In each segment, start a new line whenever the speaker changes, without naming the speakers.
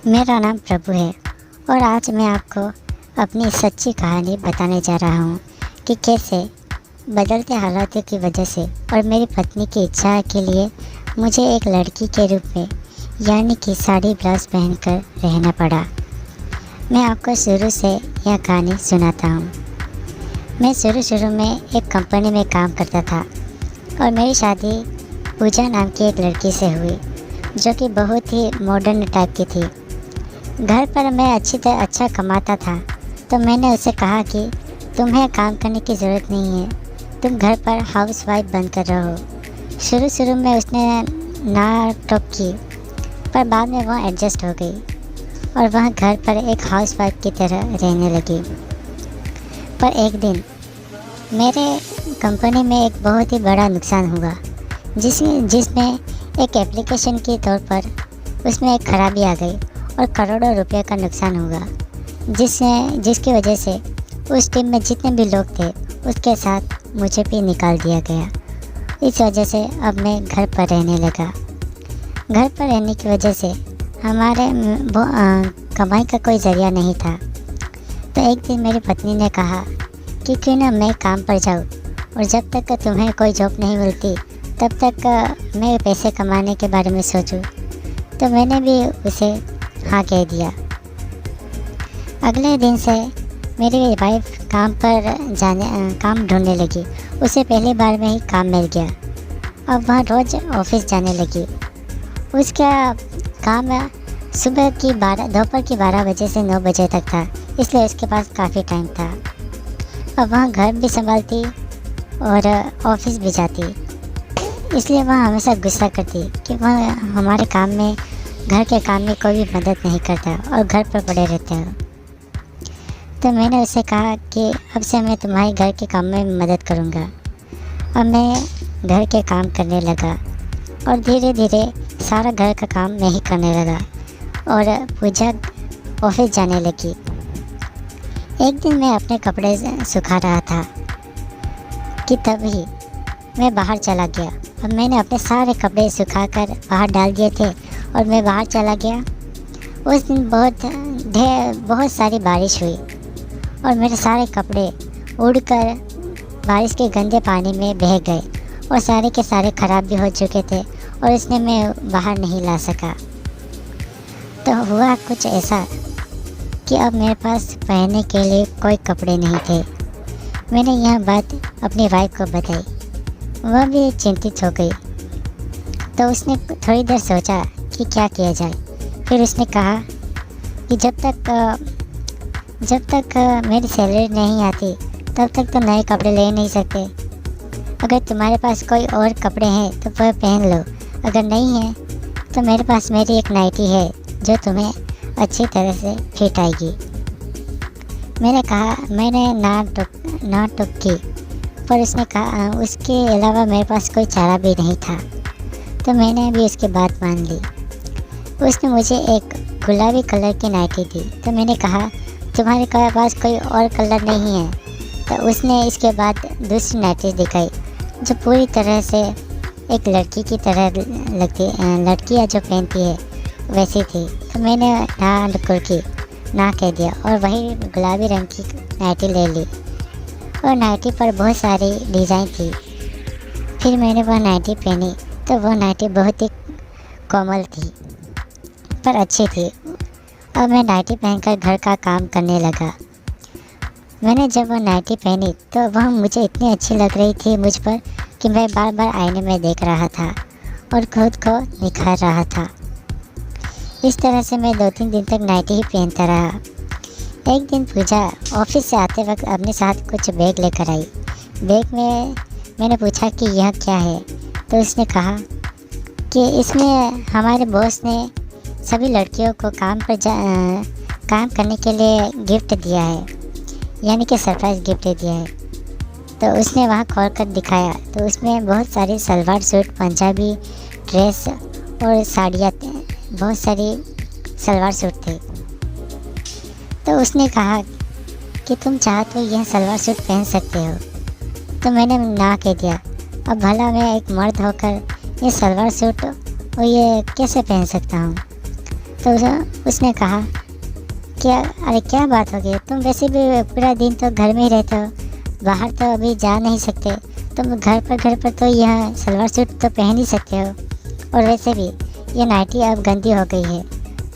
मेरा नाम प्रभु है और आज मैं आपको अपनी सच्ची कहानी बताने जा रहा हूँ कि कैसे बदलते हालातों की वजह से और मेरी पत्नी की इच्छा के लिए मुझे एक लड़की के रूप में यानी कि साड़ी ब्लाउज पहनकर रहना पड़ा। मैं आपको शुरू से यह कहानी सुनाता हूँ। मैं शुरू में एक कंपनी में काम करता था और मेरी शादी पूजा नाम की एक लड़की से हुई जो कि बहुत ही मॉडर्न टाइप की थी। घर पर मैं अच्छा कमाता था तो मैंने उसे कहा कि तुम्हें काम करने की ज़रूरत नहीं है, तुम घर पर हाउस वाइफ बनकर रहो। शुरू में उसने ना टोक की पर बाद में वह एडजस्ट हो गई और वह घर पर एक हाउस वाइफ की तरह रहने लगी। पर एक दिन मेरे कंपनी में एक बहुत ही बड़ा नुकसान हुआ जिसमें एक एप्लीकेशन के तौर पर उसमें एक खराबी आ गई और करोड़ों रुपए का नुकसान हुआ जिसकी वजह से उस टीम में जितने भी लोग थे उसके साथ मुझे भी निकाल दिया गया। इस वजह से अब मैं घर पर रहने लगा। घर पर रहने की वजह से हमारे कमाई का कोई ज़रिया नहीं था। तो एक दिन मेरी पत्नी ने कहा कि क्यों ना मैं काम पर जाऊँ और जब तक तुम्हें कोई जॉब नहीं मिलती तब तक मैं पैसे कमाने के बारे में सोचूं। तो मैंने भी उसे हाँ कह दिया। अगले दिन से मेरी वाइफ काम ढूंढने लगी। उसे पहली बार में ही काम मिल गया। अब वह रोज़ ऑफिस जाने लगी। उसका काम दोपहर की 12 बजे से 9 बजे तक था, इसलिए उसके पास काफ़ी टाइम था। अब वह घर भी संभालती और ऑफिस भी जाती, इसलिए वह हमेशा गुस्सा करती कि वह हमारे घर के काम में कोई भी मदद नहीं करता और घर पर पड़े रहते हो। तो मैंने उसे कहा कि अब से मैं तुम्हारे घर के काम में मदद करूँगा। अब मैं घर के काम करने लगा और धीरे धीरे सारा घर का काम मैं ही करने लगा और पूजा ऑफिस जाने लगी। एक दिन मैं अपने कपड़े सुखा रहा था कि तभी मैं बाहर चला गया। अब मैंने अपने सारे कपड़े सुखाकर बाहर डाल दिए थे और मैं बाहर चला गया। उस दिन बहुत सारी बारिश हुई और मेरे सारे कपड़े उड़कर बारिश के गंदे पानी में बह गए और सारे के सारे ख़राब भी हो चुके थे और इसलिए मैं बाहर नहीं ला सका। तो हुआ कुछ ऐसा कि अब मेरे पास पहनने के लिए कोई कपड़े नहीं थे। मैंने यह बात अपनी वाइफ को बताई। वह भी चिंतित हो गई। तो उसने थोड़ी देर सोचा कि क्या किया जाए। फिर उसने कहा कि जब तक मेरी सैलरी नहीं आती तब तक तो नए कपड़े ले नहीं सकते। अगर तुम्हारे पास कोई और कपड़े हैं तो वह पहन लो, अगर नहीं है तो मेरे पास मेरी एक नाइटी है जो तुम्हें अच्छी तरह से फिट आएगी। मैंने ना टोक की, पर उसने कहा उसके अलावा मेरे पास कोई चारा भी नहीं था। तो मैंने भी उसकी बात मान ली। उसने मुझे एक गुलाबी कलर की नाइटी दी। तो मैंने कहा तुम्हारे पास कोई और कलर नहीं है। तो उसने इसके बाद दूसरी नाइटी दिखाई जो पूरी तरह से एक लड़की की तरह लगती, लड़कियाँ जो पहनती है वैसी थी। तो मैंने ना कह दिया और वही गुलाबी रंग की नाइटी ले ली और नाइटी पर बहुत सारी डिज़ाइन थी। फिर मैंने वह नाइटी पहनी तो वह नाइटी बहुत ही कोमल थी पर अच्छी थी। अब मैं नाइटी पहनकर घर का काम करने लगा। मैंने जब वह नाइटी पहनी तो वह मुझे इतनी अच्छी लग रही थी मुझ पर कि मैं बार बार आईने में देख रहा था और खुद को निखार रहा था। इस तरह से मैं 2-3 दिन तक नाइटी ही पहनता रहा। एक दिन पूजा ऑफिस से आते वक्त अपने साथ कुछ बैग लेकर आई। बैग में मैंने पूछा कि यह क्या है। तो उसने कहा कि इसमें हमारे बॉस ने सभी लड़कियों को काम करने के लिए गिफ्ट दिया है, यानी कि सरप्राइज़ गिफ्ट दिया है। तो उसने वहाँ खोल कर दिखाया तो उसमें बहुत सारी सलवार सूट, पंजाबी ड्रेस और साड़ियाँ, बहुत सारी सलवार सूट थे। तो उसने कहा कि तुम चाहो तो यह सलवार सूट पहन सकते हो। तो मैंने ना कह दिया। अब भला मैं एक मर्द होकर ये सलवार सूट और ये कैसे पहन सकता हूँ। तो उसने कहा कि अरे क्या बात हो गई, तुम वैसे भी पूरा दिन तो घर में ही रहते हो, बाहर तो अभी जा नहीं सकते, तुम घर पर तो यह सलवार सूट तो पहन ही सकते हो, और वैसे भी ये नाइटी अब गंदी हो गई है,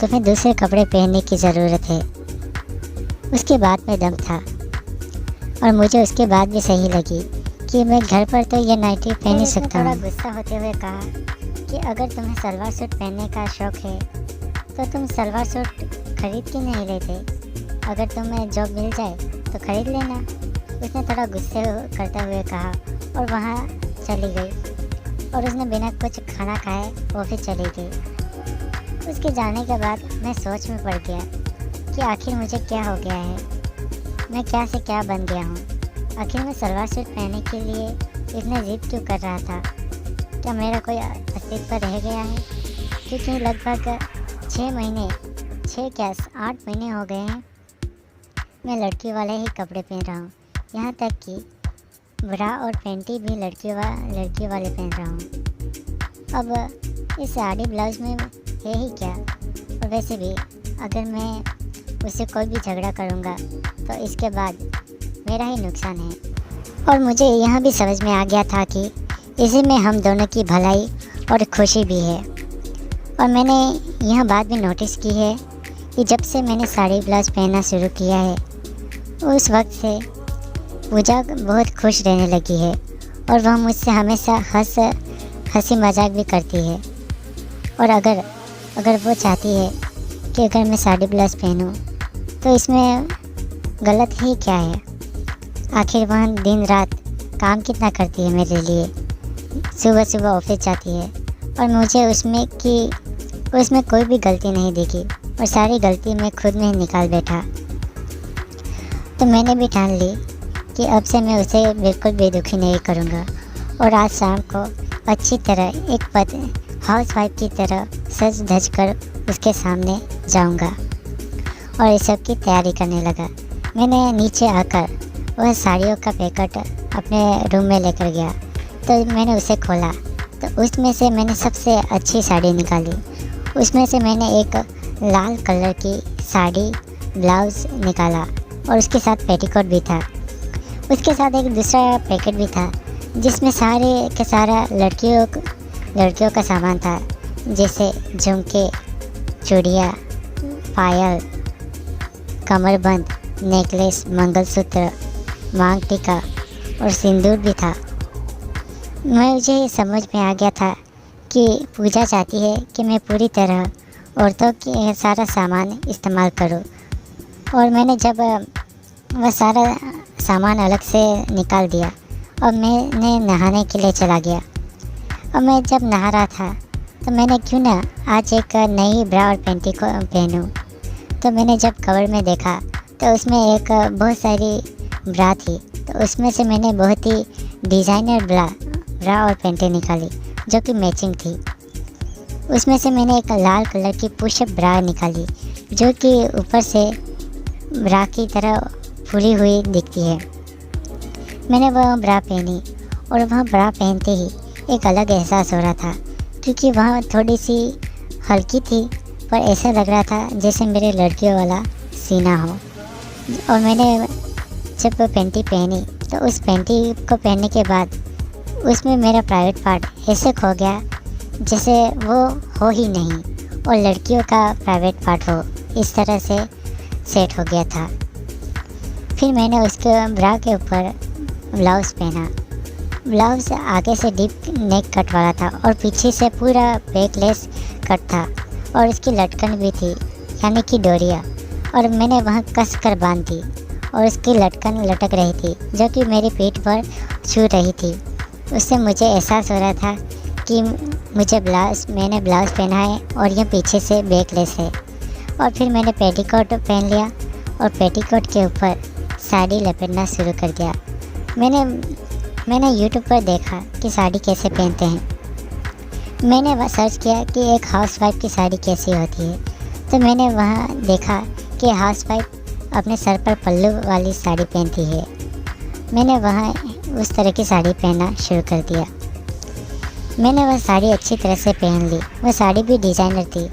तुम्हें दूसरे कपड़े पहनने की ज़रूरत है। उसकी बात में दम था और मुझे उसके बाद भी सही लगी कि मैं घर पर तो ये नाइटी पहन ही सकता हूँ। थोड़ा गुस्सा होते हुए कहा कि अगर तुम्हें सलवार सूट पहनने का शौक़ है तो तुम सलवार सूट खरीद के नहीं लेते, अगर तुम्हें जॉब मिल जाए तो खरीद लेना। उसने थोड़ा गुस्से करते हुए कहा और वहाँ चली गई, और उसने बिना कुछ खाना खाए वो फिर चली गई। उसके जाने के बाद मैं सोच में पड़ गया कि आखिर मुझे क्या हो गया है, मैं क्या से क्या बन गया हूँ। आखिर मैं सलवार सूट पहनने के लिए इतना जिद क्यों कर रहा था? क्या मेरा कोई अस्तित्व रह गया है? क्योंकि लगभग 8 महीने हो गए हैं मैं लड़की वाले ही कपड़े पहन रहा हूँ, यहाँ तक कि ब्रा और पैंटी भी लड़की वाले पहन रहा हूँ। अब इस साड़ी ब्लाउज में है ही क्या? और वैसे भी अगर मैं उससे कोई भी झगड़ा करूँगा तो इसके बाद मेरा ही नुकसान है। और मुझे यह भी समझ में आ गया था कि इसी में हम दोनों की भलाई और खुशी भी है। और मैंने यह बात भी नोटिस की है कि जब से मैंने साड़ी ब्लाउज पहनना शुरू किया है उस वक्त से पूजा बहुत खुश रहने लगी है, और वह मुझसे हमेशा हंसी मजाक भी करती है। और अगर वो चाहती है कि अगर मैं साड़ी ब्लाउज पहनूं तो इसमें गलत ही क्या है? आखिर वह दिन रात काम कितना करती है मेरे लिए, सुबह ऑफिस जाती है, और मुझे उसमें कोई भी गलती नहीं दिखी, और सारी गलती मैं खुद में ही निकाल बैठा। तो मैंने भी ठान ली कि अब से मैं उसे बिल्कुल भी दुखी नहीं करूँगा, और आज शाम को अच्छी तरह एक हाउसवाइफ की तरह सज धज कर उसके सामने जाऊँगा। और इस सब की तैयारी करने लगा। मैंने नीचे आकर वह साड़ियों का पैकेट अपने रूम में लेकर गया, तो मैंने उसे खोला तो उसमें से मैंने सबसे अच्छी साड़ी निकाली। उसमें से मैंने एक लाल कलर की साड़ी ब्लाउज़ निकाला, और उसके साथ पेटीकोट भी था। उसके साथ एक दूसरा पैकेट भी था जिसमें सारे के सारा लड़कियों का सामान था, जैसे झुमके, चूड़ियाँ, पायल, कमरबंद, नेकलेस, मंगलसूत्र, मांग टीका और सिंदूर भी था। मुझे समझ में आ गया था कि पूजा चाहती है कि मैं पूरी तरह औरतों के सारा सामान इस्तेमाल करूं, और मैंने जब वह सारा सामान अलग से निकाल दिया और मैंने नहाने के लिए चला गया। और मैं जब नहा रहा था तो मैंने क्यों ना आज एक नई ब्रा और पैंटी को पहनूं। तो मैंने जब कवर में देखा तो उसमें एक बहुत सारी ब्रा थी, तो उसमें से मैंने बहुत ही डिज़ाइनर ब्रा और पैंटें निकाली जो कि मैचिंग थी। उसमें से मैंने एक लाल कलर की पुशअप ब्रा निकाली जो कि ऊपर से ब्रा की तरह फुली हुई दिखती है। मैंने वह ब्रा पहनी, और वह ब्रा पहनते ही एक अलग एहसास हो रहा था, क्योंकि वह थोड़ी सी हल्की थी, पर ऐसा लग रहा था जैसे मेरे लड़कियों वाला सीना हो। और मैंने जब पैंटी पहनी तो उस पैंटी को पहनने के बाद उसमें मेरा प्राइवेट पार्ट ऐसे खो गया जैसे वो हो ही नहीं और लड़कियों का प्राइवेट पार्ट हो, इस तरह से सेट हो गया था। फिर मैंने उसके ब्रा के ऊपर ब्लाउज़ पहना। ब्लाउज़ आगे से डीप नेक कट वाला था और पीछे से पूरा बैकलेस कट था, और इसकी लटकन भी थी, यानी कि डोरिया, और मैंने वहाँ कस कर बांध दी और उसकी लटकन लटक रही थी जो कि मेरी पीठ पर छू रही थी। उससे मुझे एहसास हो रहा था कि मैंने ब्लाउज़ पहना है और यह पीछे से बैकलेस है। और फिर मैंने पेटीकोट पहन लिया और पेटीकोट के ऊपर साड़ी लपेटना शुरू कर दिया। मैंने यूट्यूब पर देखा कि साड़ी कैसे पहनते हैं। मैंने वह सर्च किया कि एक हाउसवाइफ की साड़ी कैसी होती है, तो मैंने वहाँ देखा कि हाउसवाइफ अपने सर पर पल्लू वाली साड़ी पहनती है। मैंने वहाँ उस तरह की साड़ी पहनना शुरू कर दिया। मैंने वह साड़ी अच्छी तरह से पहन ली। वह साड़ी भी डिज़ाइनर थी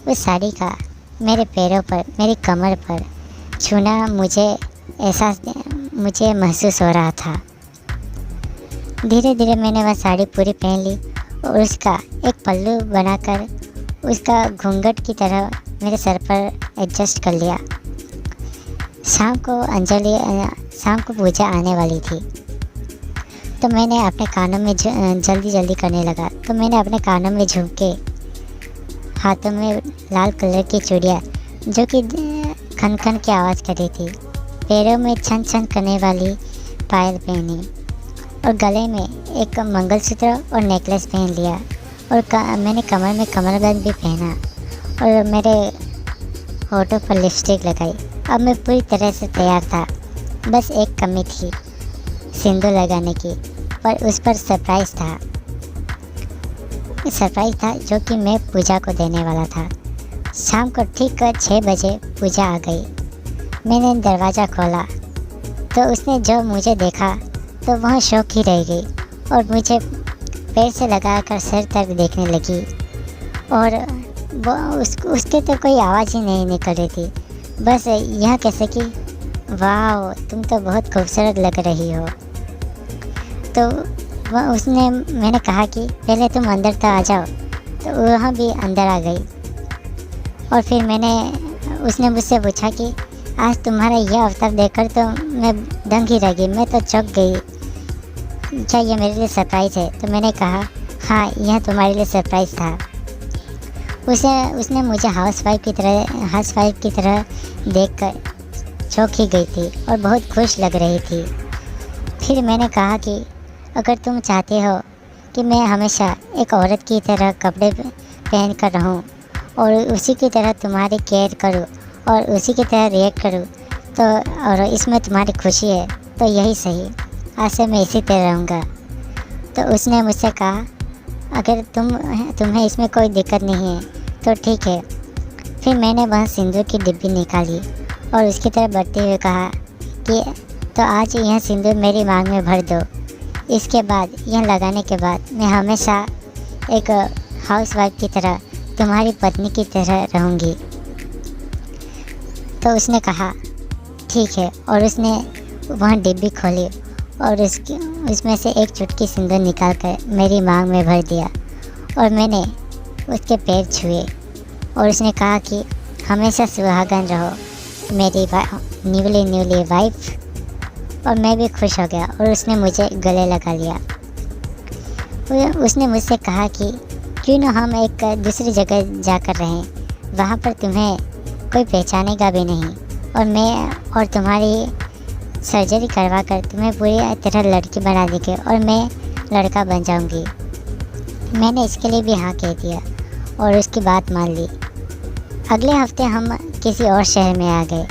उस साड़ी का मेरे पैरों पर, मेरी कमर पर छूना मुझे महसूस हो रहा था। धीरे धीरे मैंने वह साड़ी पूरी पहन ली और उसका एक पल्लू बनाकर उसका घूंघट की तरह मेरे सर पर एडजस्ट कर लिया। शाम को पूजा आने वाली थी, तो मैंने अपने कानों में जल्दी जल्दी करने लगा। तो मैंने अपने कानों में झुमके, हाथों में लाल कलर की चूड़ियाँ जो कि खन खन की आवाज़ कर रही थी, पैरों में छन छन करने वाली पायल पहनी और गले में एक मंगलसूत्र और नेकलेस पहन लिया और मैंने कमर में कमरबंद भी पहना और मेरे होठों पर लिपस्टिक लगाई। अब मैं पूरी तरह से तैयार था, बस एक कमी थी सिंदूर लगाने की, पर उस पर सरप्राइज़ था जो कि मैं पूजा को देने वाला था। शाम को ठीक 6 बजे पूजा आ गई। मैंने दरवाज़ा खोला तो उसने जब मुझे देखा तो वह शौक ही रह गई और मुझे पैर से लगाकर सिर तक देखने लगी और उसके तो कोई आवाज़ ही नहीं निकल रही थी, बस यह कैसे कि वाह तुम तो बहुत खूबसूरत लग रही हो। तो मैंने कहा कि पहले तुम अंदर तो आ जाओ, तो वह भी अंदर आ गई और फिर उसने मुझसे पूछा कि आज तुम्हारा यह अवतार देखकर तो मैं दंग ही रह गई, मैं तो चौंक गई, क्या ये मेरे लिए सरप्राइज़ है? तो मैंने कहा हाँ, यह तुम्हारे लिए सरप्राइज़ था। उसने मुझे हाउसवाइफ की तरह देखकर चौंक ही गई थी और बहुत खुश लग रही थी। फिर मैंने कहा कि अगर तुम चाहते हो कि मैं हमेशा एक औरत की तरह कपड़े पहन कर रहूं और उसी की तरह तुम्हारी केयर करूं और उसी की तरह रिएक्ट करूं, तो और इसमें तुम्हारी खुशी है, तो यही सही, आज से मैं इसी तरह रहूँगा। तो उसने मुझसे कहा अगर तुम्हें इसमें कोई दिक्कत नहीं है तो ठीक है। फिर मैंने वह सिंदूर की डिब्बी निकाली और उसकी तरफ बढ़ते हुए कहा कि तो आज यह सिंदूर मेरी मांग में भर दो। इसके बाद, यह लगाने के बाद मैं हमेशा एक हाउसवाइफ की तरह तुम्हारी पत्नी की तरह रहूँगी। तो उसने कहा ठीक है और उसने वह डिब्बी खोली और उसमें से एक चुटकी सिंदूर निकाल कर मेरी मांग में भर दिया और मैंने उसके पैर छुए और उसने कहा कि हमेशा सुहागन रहो मेरी न्यूली वाइफ। और मैं भी खुश हो गया और उसने मुझे गले लगा लिया। उसने मुझसे कहा कि क्यों न हम एक दूसरी जगह जाकर रहें, वहाँ पर तुम्हें कोई पहचानेगा भी नहीं और मैं और तुम्हारी सर्जरी करवा कर तुम्हें पूरी तरह लड़की बना देंगे और मैं लड़का बन जाऊंगी। मैंने इसके लिए भी हाँ कह दिया और उसकी बात मान ली। अगले हफ्ते हम किसी और शहर में आ गए।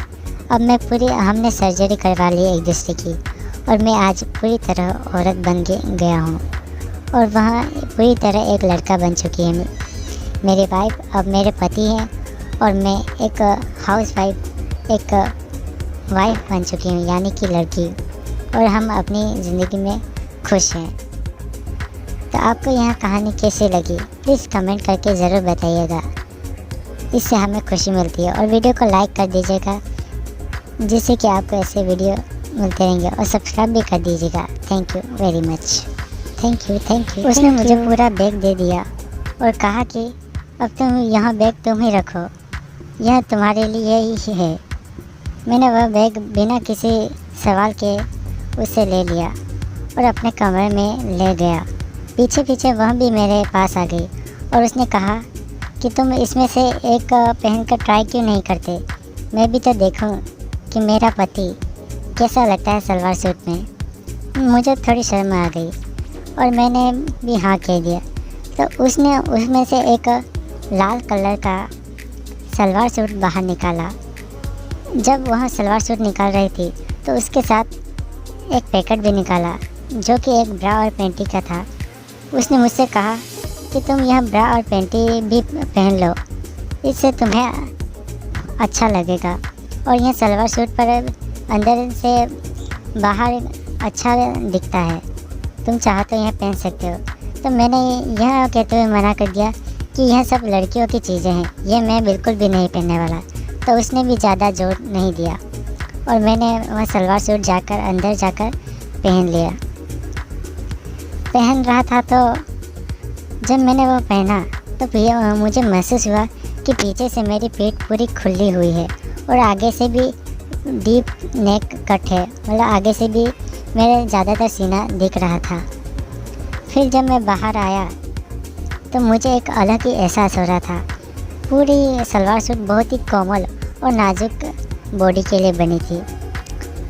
अब हमने सर्जरी करवा ली एक दूसरे की और मैं आज पूरी तरह औरत बन गया हूँ और वहाँ पूरी तरह एक लड़का बन चुकी है। मेरी वाइफ अब मेरे पति हैं और मैं एक एक वाइफ बन चुकी हूँ, यानी कि लड़की, और हम अपनी ज़िंदगी में खुश हैं। तो आपको यह कहानी कैसी लगी प्लीज़ कमेंट करके ज़रूर बताइएगा, इससे हमें खुशी मिलती है। और वीडियो को लाइक कर दीजिएगा जिससे कि आपको ऐसे वीडियो मिलते रहेंगे और सब्सक्राइब भी कर दीजिएगा। Thank you very much. Thank you. उसने मुझे पूरा बैग दे दिया और कहा कि अब तुम यहाँ बैग तुम ही रखो, यह तुम्हारे लिए ही है। मैंने वह बैग बिना किसी सवाल के उससे ले लिया और अपने कमरे में ले गया। पीछे वह भी मेरे पास आ गई और उसने कहा कि तुम इसमें से एक पहन कर ट्राई क्यों नहीं करते, मैं भी तो देखूं कि मेरा पति कैसा लगता है सलवार सूट में। मुझे थोड़ी शर्म आ गई और मैंने भी हाँ कह दिया। तो उसने उसमें से एक लाल कलर का सलवार सूट बाहर निकाला। जब वह सलवार सूट निकाल रही थी तो उसके साथ एक पैकेट भी निकाला जो कि एक ब्रा और पैंटी का था। उसने मुझसे कहा कि तुम यह ब्रा और पैंटी भी पहन लो, इससे तुम्हें अच्छा लगेगा और यह सलवार सूट पर अंदर से बाहर अच्छा दिखता है, तुम चाहो तो यह पहन सकते हो। तो मैंने यह कहते हुए मना कर दिया कि यह सब लड़कियों की चीज़ें हैं, ये मैं बिल्कुल भी नहीं पहनने वाला। तो उसने भी ज़्यादा जोर नहीं दिया और मैंने वह सलवार सूट जाकर अंदर जाकर पहन लिया। पहन रहा था तो जब मैंने वो पहना तो मुझे महसूस हुआ कि पीछे से मेरी पीठ पूरी खुली हुई है और आगे से भी डीप नेक कट है, मतलब आगे से भी मेरा ज़्यादातर सीना दिख रहा था। फिर जब मैं बाहर आया तो मुझे एक अलग ही एहसास हो रहा था। पूरी सलवार सूट बहुत ही कोमल और नाजुक बॉडी के लिए बनी थी।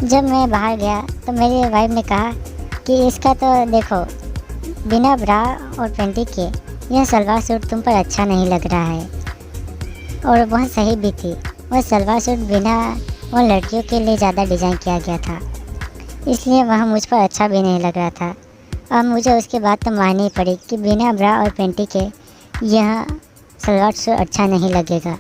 जब मैं बाहर गया तो मेरी वाइफ ने कहा कि इसका तो देखो, बिना ब्रा और पैंटी के यह सलवार सूट तुम पर अच्छा नहीं लग रहा है। और वह सही भी थी। वह सलवार सूट बिना वह लड़कियों के लिए ज़्यादा डिज़ाइन किया गया था, इसलिए वह मुझ पर अच्छा भी नहीं लग रहा था। अब मुझे उसके बाद तो माननी पड़ी कि बिना ब्रा और पैंटी के यह सलवार सूट अच्छा नहीं लगेगा।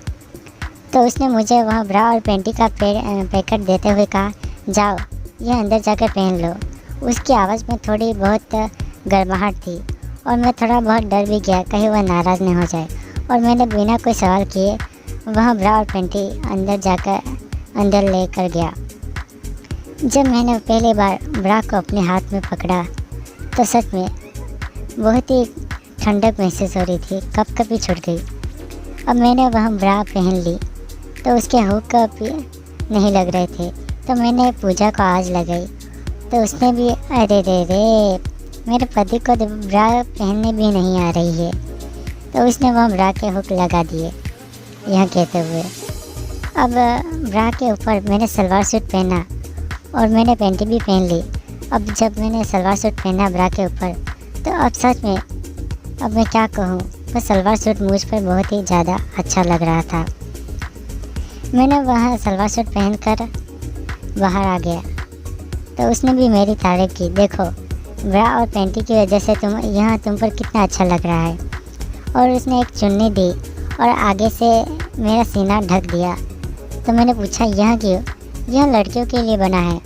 तो उसने मुझे वह ब्रा और पैंटी का पैकेट देते हुए कहा, जाओ यह अंदर जाकर पहन लो। उसकी आवाज़ में थोड़ी बहुत गर्माहट थी और मैं थोड़ा बहुत डर भी गया कहीं वह नाराज़ नहीं हो जाए। और मैंने बिना कोई सवाल किए वह ब्रा और पैंटी अंदर लेकर गया। जब मैंने पहली बार ब्रा को अपने हाथ में पकड़ा तो सच में बहुत ही ठंडक महसूस हो रही थी, कपकपी छूट गई। अब मैंने वह ब्रा पहन ली तो उसके हुक नहीं लग रहे थे, तो मैंने पूजा को आवाज़ लगाई तो उसने भी अरे रे मेरे पति को तो ब्रा पहनने भी नहीं आ रही है, तो उसने वह ब्रा के हुक लगा दिए यह कहते हुए। अब ब्रा के ऊपर मैंने सलवार सूट पहना और मैंने पैंटी भी पहन ली। अब जब मैंने सलवार सूट पहना ब्रा के ऊपर तो अब सच में अब मैं क्या कहूँ, वह सलवार सूट मुझ पर बहुत ही ज़्यादा अच्छा लग रहा था। मैंने वह सलवार सूट पहनकर बाहर आ गया तो उसने भी मेरी तारीफ़ की, देखो ब्रा और पैंटी की वजह से तुम पर कितना अच्छा लग रहा है। और उसने एक चुन्नी दी और आगे से मेरा सीना ढक दिया। तो मैंने पूछा, यह क्यों? यह लड़कियों के लिए बना है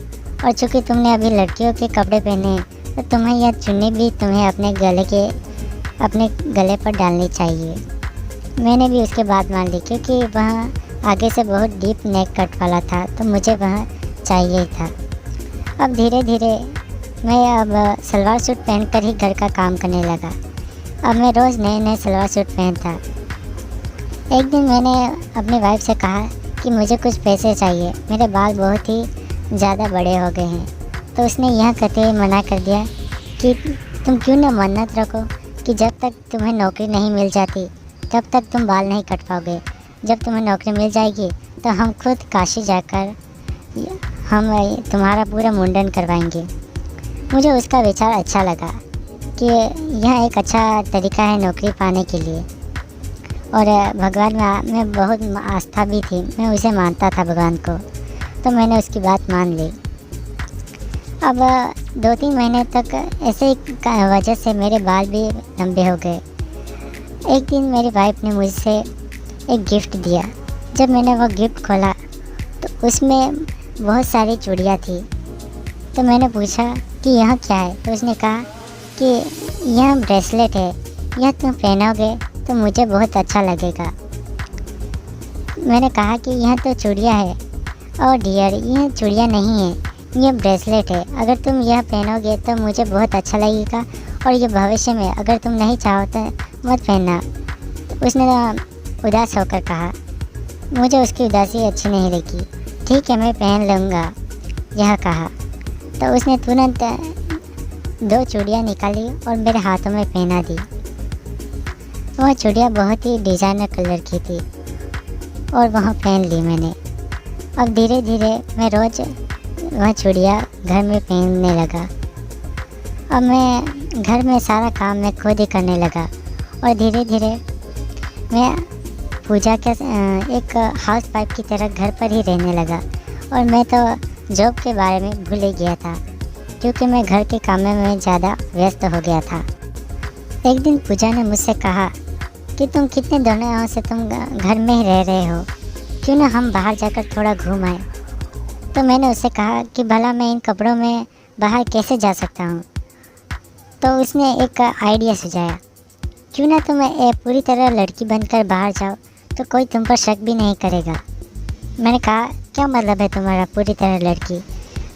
और चूँकि तुमने अभी लड़कियों के कपड़े पहने हैं तो तुम्हें यह चुन्नी भी तुम्हें अपने गले पर डालनी चाहिए। मैंने भी उसके बात मान ली क्योंकि वह आगे से बहुत डीप नेक कट वाला था, तो मुझे वह चाहिए ही था। अब धीरे धीरे मैं सलवार सूट पहनकर ही घर का काम करने लगा। अब मैं रोज़ नए नए सलवार सूट पहनता। एक दिन मैंने अपनी वाइफ से कहा कि मुझे कुछ पैसे चाहिए, मेरे बाल बहुत ही ज़्यादा बड़े हो गए हैं। तो उसने यह कहते हुए मना कर दिया कि तुम क्यों न मन्नत रखो कि जब तक तुम्हें नौकरी नहीं मिल जाती तब तक तुम बाल नहीं कट पाओगे। जब तुम्हें नौकरी मिल जाएगी तो हम खुद काशी जाकर हम तुम्हारा पूरा मुंडन करवाएंगे। मुझे उसका विचार अच्छा लगा कि यह एक अच्छा तरीका है नौकरी पाने के लिए। और भगवान में बहुत आस्था भी थी, मैं उसे मानता था भगवान को, तो मैंने उसकी बात मान ली। अब 2-3 महीने तक ऐसे ही वजह से मेरे बाल भी लंबे हो गए। एक दिन मेरी वाइफ ने मुझसे एक गिफ्ट दिया। जब मैंने वो गिफ्ट खोला तो उसमें बहुत सारी चूड़ियाँ थी। तो मैंने पूछा कि यह क्या है? तो उसने कहा कि यह ब्रेसलेट है, यह तुम पहनोगे तो मुझे बहुत अच्छा लगेगा। मैंने कहा कि यह तो चूड़ियाँ है। और डियर, यह चूड़ियाँ नहीं है, यह ब्रेसलेट है। अगर तुम यह पहनोगे तो मुझे बहुत अच्छा लगेगा और ये भविष्य में अगर तुम नहीं चाहो तो मत पहनना। तो उसने उदास होकर कहा। मुझे उसकी उदासी अच्छी नहीं लगी। ठीक है, मैं पहन लूँगा, यह कहा। तो उसने तुरंत 2 चूड़ियाँ निकाली और मेरे हाथों में पहना दी। वह चूड़ियाँ बहुत ही डिज़ाइनर कलर की थी और वह पहन ली मैंने। अब धीरे धीरे मैं रोज़ वह चूड़ियाँ घर में पहनने लगा। अब मैं घर में सारा काम मैं खुद ही करने लगा और धीरे धीरे मैं पूजा के एक हाउस वाइफ की तरह घर पर ही रहने लगा। और मैं तो जॉब के बारे में भूल ही गया था क्योंकि मैं घर के काम में ज़्यादा व्यस्त हो गया था। एक दिन पूजा ने मुझसे कहा कि तुम कितने दिनों से तुम घर में ही रह रहे हो, क्यों ना हम बाहर जाकर थोड़ा घूम आए। तो मैंने उससे कहा कि भला मैं इन कपड़ों में बाहर कैसे जा सकता हूँ। तो उसने एक आइडिया सुझाया क्यों ना तुम पूरी तरह लड़की बनकर बाहर जाओ, तो कोई तुम पर शक भी नहीं करेगा। मैंने कहा, क्या मतलब है तुम्हारा पूरी तरह लड़की?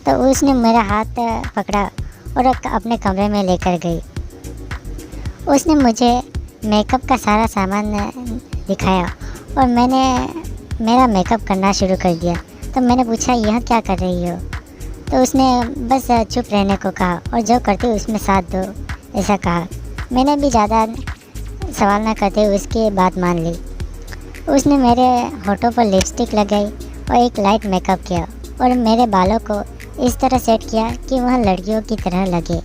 तो उसने मेरा हाथ पकड़ा और अपने कमरे में लेकर गई। उसने मुझे मेकअप का सारा सामान दिखाया और मैंने मेरा मेकअप करना शुरू कर दिया। तो मैंने पूछा, यह क्या कर रही हो? तो उसने बस चुप रहने को कहा और जो करती उसमें साथ दो, ऐसा कहा। मैंने भी ज़्यादा सवाल ना करते हुए उसकी बात मान ली। उसने मेरे होठों पर लिपस्टिक लगाई और एक लाइट मेकअप किया और मेरे बालों को इस तरह सेट किया कि वह लड़कियों की तरह लगे।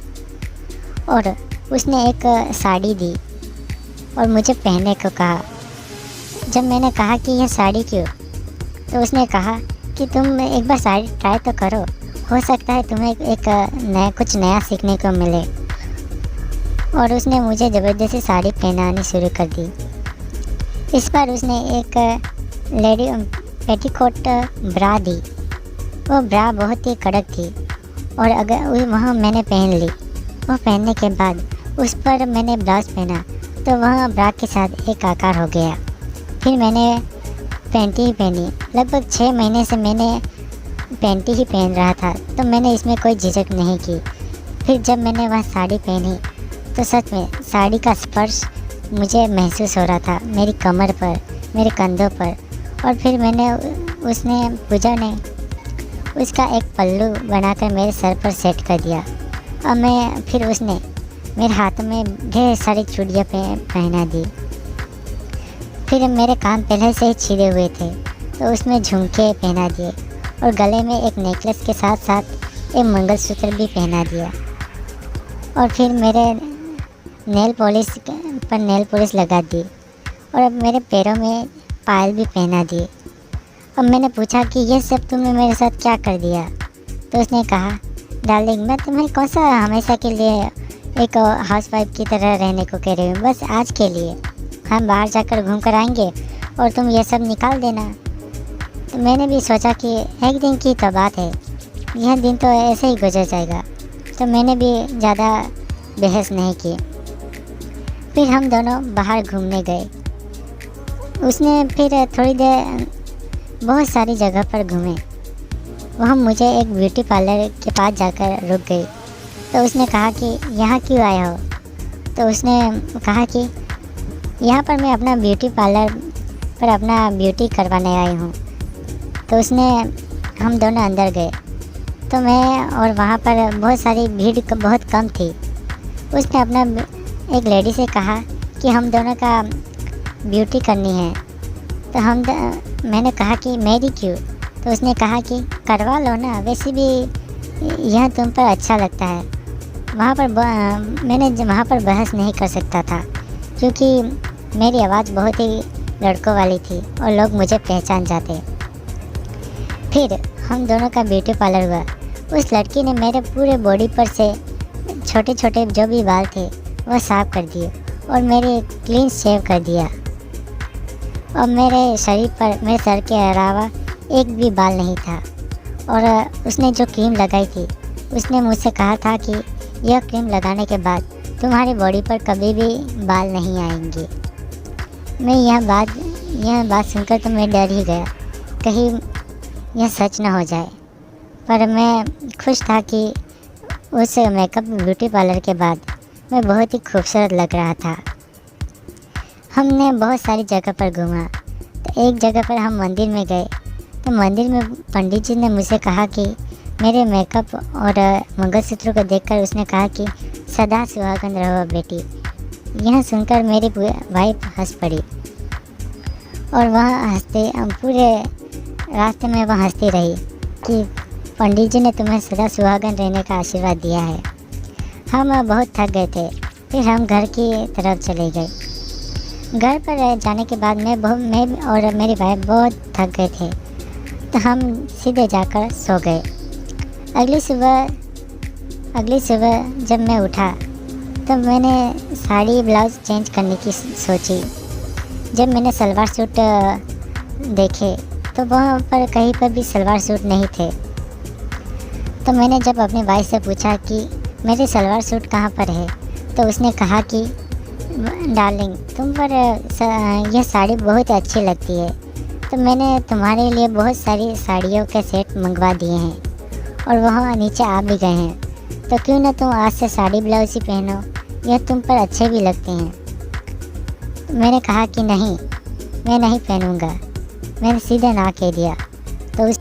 और उसने एक साड़ी दी और मुझे पहनने को कहा। जब मैंने कहा कि यह साड़ी क्यों, तो उसने कहा कि तुम एक बार साड़ी ट्राई तो करो, हो सकता है तुम्हें एक कुछ नया सीखने को मिले। और उसने मुझे ज़बरदस्ती साड़ी पहनानी शुरू कर दी। इस बार उसने एक लेडी पेटीकोट ब्रा दी। वो ब्रा बहुत ही कड़क थी और अगर वह मैंने पहन ली। वो पहनने के बाद उस पर मैंने ब्लाउज पहना तो वह ब्रा के साथ एक आकार हो गया। फिर मैंने पैंटी ही पहनी। लगभग 6 महीने से मैंने पैंटी ही पहन रहा था, तो मैंने इसमें कोई झिझक नहीं की। फिर जब मैंने वह साड़ी पहनी तो सच में साड़ी का स्पर्श मुझे महसूस हो रहा था, मेरी कमर पर, मेरे कंधों पर। और फिर पूजा ने उसका एक पल्लू बनाकर मेरे सर पर सेट कर दिया। और फिर उसने मेरे हाथों में ढेर सारी चूड़ियाँ पहना दी। फिर मेरे कान पहले से ही छिले हुए थे, तो उसमें झुमके पहना दिए और गले में एक नेकलेस के साथ साथ एक मंगलसूत्र भी पहना दिया। और फिर मेरे नेल पॉलिश लगा दी और अब मेरे पैरों में पायल भी पहना दिए। अब मैंने पूछा कि यह सब तुमने मेरे साथ क्या कर दिया? तो उसने कहा, डार्लिंग, मैं तुम्हें कौन सा हमेशा के लिए एक हाउसवाइफ की तरह रहने को कह रही हूँ। बस आज के लिए हम बाहर जाकर घूम कर आएंगे और तुम ये सब निकाल देना। तो मैंने भी सोचा कि एक दिन की तो बात है, यह दिन तो ऐसे ही गुजर जाएगा। तो मैंने भी ज़्यादा बहस नहीं की। फिर हम दोनों बाहर घूमने गए। उसने फिर थोड़ी देर बहुत सारी जगह पर घूमे। वह मुझे एक ब्यूटी पार्लर के पास जाकर रुक गई। तो उसने कहा कि यहाँ क्यों आए हो? तो उसने कहा कि यहाँ पर मैं अपना ब्यूटी पार्लर पर अपना ब्यूटी करवाने आई हूँ। तो हम दोनों अंदर गए तो मैं और वहाँ पर बहुत सारी भीड़ बहुत कम थी। उसने एक लेडी से कहा कि हम दोनों का ब्यूटी करनी है। तो मैंने कहा कि मेरी क्यों? तो उसने कहा कि करवा लो ना, वैसे भी यह तुम पर अच्छा लगता है। मैंने वहाँ पर बहस नहीं कर सकता था क्योंकि मेरी आवाज़ बहुत ही लड़कों वाली थी और लोग मुझे पहचान जाते। फिर हम दोनों का ब्यूटी पार्लर हुआ। उस लड़की ने मेरे पूरे बॉडी पर से छोटे छोटे जो भी बाल थे वह साफ़ कर दिए और मेरे क्लीन शेव कर दिया। और मेरे सर के अलावा एक भी बाल नहीं था। और उसने जो क्रीम लगाई थी, उसने मुझसे कहा था कि यह क्रीम लगाने के बाद तुम्हारी बॉडी पर कभी भी बाल नहीं आएंगे। मैं यह बात सुनकर तो मैं डर ही गया, कहीं यह सच न हो जाए। पर मैं खुश था कि उस मेकअप ब्यूटी पार्लर के बाद मैं बहुत ही खूबसूरत लग रहा था। हमने बहुत सारी जगह पर घूमा। तो एक जगह पर हम मंदिर में गए। तो मंदिर में पंडित जी ने मुझे कहा कि मेरे मेकअप और मंगलसूत्र को देखकर उसने कहा कि सदा सुहागन रहो बेटी। यह सुनकर मेरी वाइफ हंस पड़ी और पूरे रास्ते में वह हंसती रही कि पंडित जी ने तुम्हें सदा सुहागन रहने का आशीर्वाद दिया है। हम बहुत थक गए थे। फिर हम घर की तरफ चले गए। घर पर जाने के बाद मैं और मेरी वाइफ बहुत थक गए थे, तो हम सीधे जाकर सो गए। अगली सुबह जब मैं उठा तो मैंने साड़ी ब्लाउज़ चेंज करने की सोची। जब मैंने सलवार सूट देखे तो वहाँ पर कहीं पर भी सलवार सूट नहीं थे। तो मैंने जब अपनी वाइफ से पूछा कि मेरे सलवार सूट कहाँ पर है, तो उसने कहा कि डार्लिंग, तुम पर यह साड़ी बहुत अच्छी लगती है, तो मैंने तुम्हारे लिए बहुत सारी साड़ियों के सेट मंगवा दिए हैं और वहाँ नीचे आ भी गए हैं, तो क्यों ना तुम आज से साड़ी ब्लाउज ही पहनो, यह तुम पर अच्छे भी लगते हैं। तो मैंने कहा कि नहीं, मैं नहीं पहनूँगा। मैंने सीधे ना कह दिया। तो उस